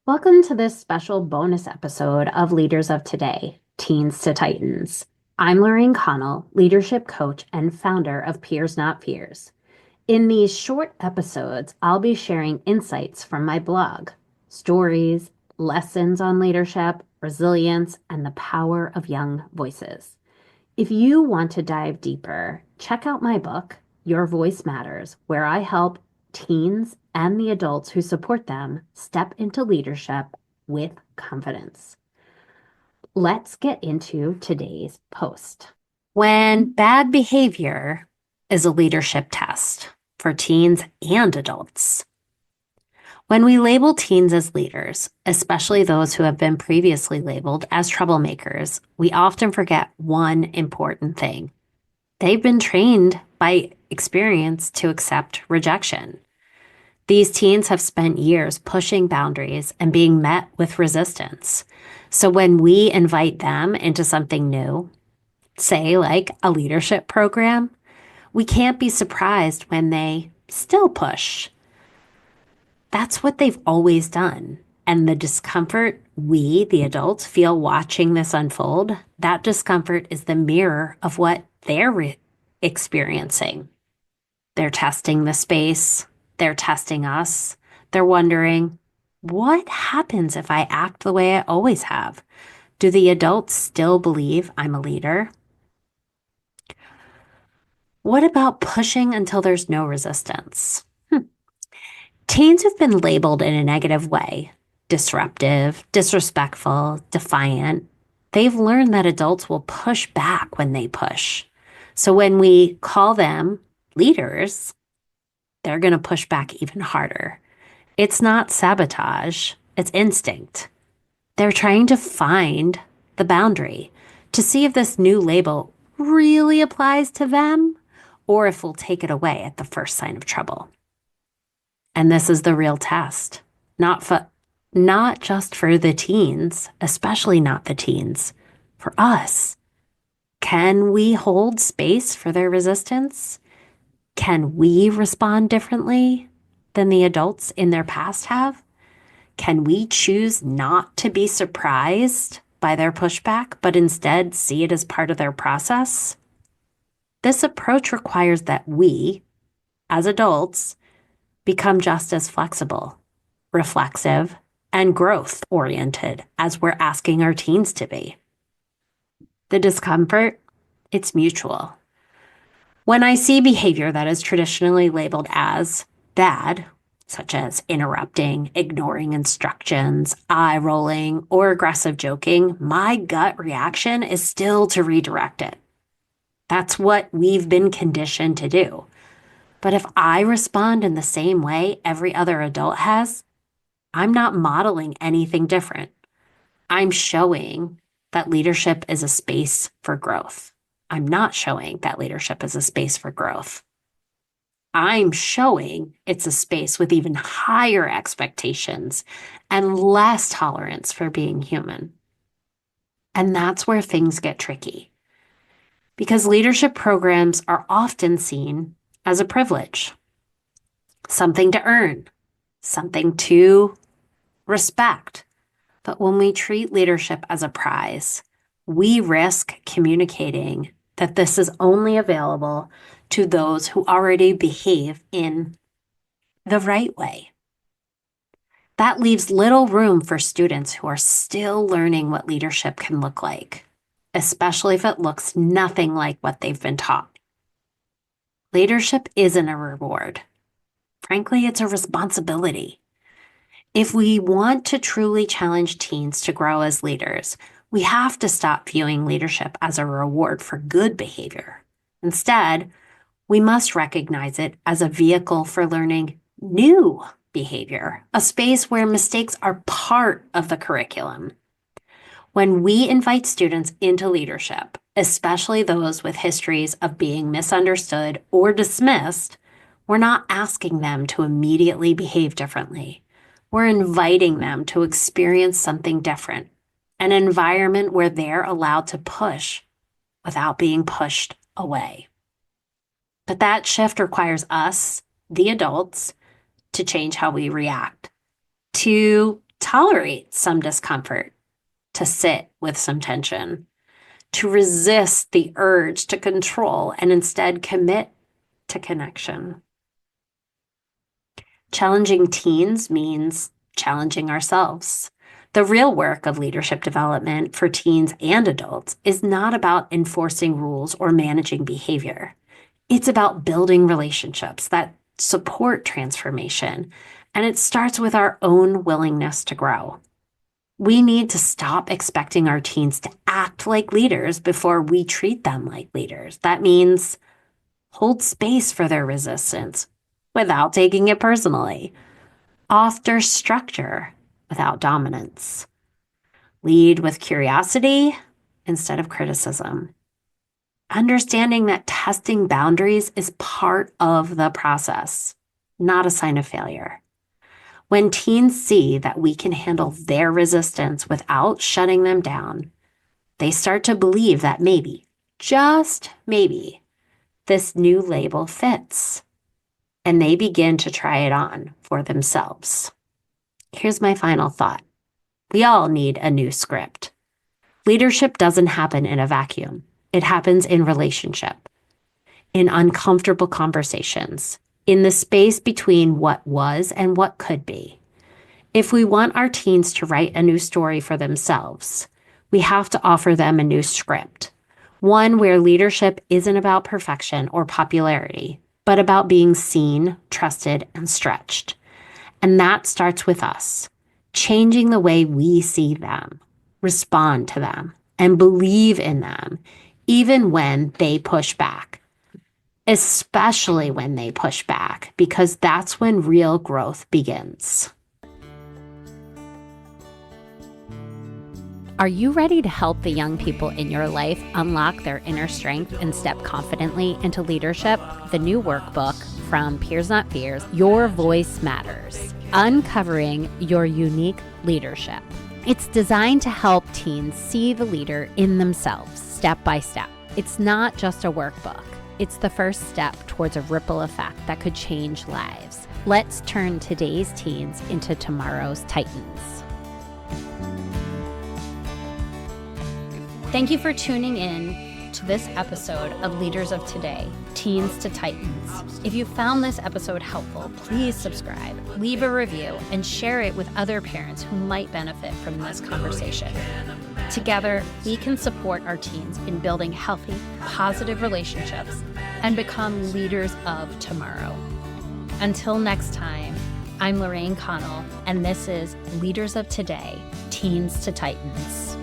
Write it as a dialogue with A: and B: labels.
A: Welcome to this special bonus episode of Leaders of Today, Teens to Titans. I'm Lorraine Connell, leadership coach and founder of Peers Not Fears. In these short episodes, I'll be sharing insights from my blog, stories, lessons on leadership, resilience, and the power of young voices. If you want to dive deeper, check out my book, Your Voice Matters, where I help teens and the adults who support them step into leadership with confidence. Let's get into today's post. When bad behavior is a leadership test for teens and adults. When we label teens as leaders, especially those who have been previously labeled as troublemakers, we often forget one important thing. They've been trained by experience to accept rejection. These teens have spent years pushing boundaries and being met with resistance. So when we invite them into something new, say like a leadership program, we can't be surprised when they still push. That's what they've always done. And the discomfort we, the adults, feel watching this unfold, that discomfort is the mirror of what they're experiencing. They're testing the space. They're testing us. They're wondering, what happens if I act the way I always have? Do the adults still believe I'm a leader? What about pushing until there's no resistance? Teens have been labeled in a negative way, disruptive, disrespectful, defiant. They've learned that adults will push back when they push. So when we call them leaders, they're going to push back even harder. It's not sabotage, it's instinct. They're trying to find the boundary to see if this new label really applies to them or if we'll take it away at the first sign of trouble. And this is the real test, not just for the teens, especially not the teens, for us. Can we hold space for their resistance? Can we respond differently than the adults in their past have? Can we choose not to be surprised by their pushback, but instead see it as part of their process? This approach requires that we, as adults, become just as flexible, reflexive, and growth-oriented as we're asking our teens to be. The discomfort, it's mutual. When I see behavior that is traditionally labeled as bad, such as interrupting, ignoring instructions, eye rolling, or aggressive joking, my gut reaction is still to redirect it. That's what we've been conditioned to do. But if I respond in the same way every other adult has, I'm not modeling anything different. I'm showing that leadership is a space for growth. I'm not showing that leadership is a space for growth. I'm showing it's a space with even higher expectations and less tolerance for being human. And that's where things get tricky. Because leadership programs are often seen as a privilege, something to earn, something to respect. But when we treat leadership as a prize, we risk communicating that this is only available to those who already behave in the right way. That leaves little room for students who are still learning what leadership can look like, especially if it looks nothing like what they've been taught. Leadership isn't a reward. Frankly, it's a responsibility. If we want to truly challenge teens to grow as leaders, we have to stop viewing leadership as a reward for good behavior. Instead, we must recognize it as a vehicle for learning new behavior, a space where mistakes are part of the curriculum. When we invite students into leadership, especially those with histories of being misunderstood or dismissed, we're not asking them to immediately behave differently. We're inviting them to experience something different, an environment where they're allowed to push without being pushed away. But that shift requires us, the adults, to change how we react, to tolerate some discomfort, to sit with some tension, to resist the urge to control and instead commit to connection. Challenging teens means challenging ourselves. The real work of leadership development for teens and adults is not about enforcing rules or managing behavior. It's about building relationships that support transformation, and it starts with our own willingness to grow. We need to stop expecting our teens to act like leaders before we treat them like leaders. That means hold space for their resistance without taking it personally. Offer structure without dominance. Lead with curiosity instead of criticism. Understanding that testing boundaries is part of the process, not a sign of failure. When teens see that we can handle their resistance without shutting them down, they start to believe that maybe, just maybe, this new label fits, and they begin to try it on for themselves. Here's my final thought. We all need a new script. Leadership doesn't happen in a vacuum. It happens in relationship, in uncomfortable conversations, in the space between what was and what could be. If we want our teens to write a new story for themselves, we have to offer them a new script, one where leadership isn't about perfection or popularity, but about being seen, trusted, and stretched. And that starts with us, changing the way we see them, respond to them, and believe in them, even when they push back. Especially when they push back, because that's when real growth begins. Are you ready to help the young people in your life unlock their inner strength and step confidently into leadership? The new workbook from Peers Not Fears, Your Voice Matters, Uncovering Your Unique Leadership. It's designed to help teens see the leader in themselves, step by step. It's not just a workbook. It's the first step towards a ripple effect that could change lives. Let's turn today's teens into tomorrow's titans. Thank you for tuning in to this episode of Leaders of Today, Teens to Titans. If you found this episode helpful, please subscribe, leave a review, and share it with other parents who might benefit from this conversation. Together, we can support our teens in building healthy, positive relationships and become leaders of tomorrow. Until next time, I'm Lorraine Connell, and this is Leaders of Today, Teens to Titans.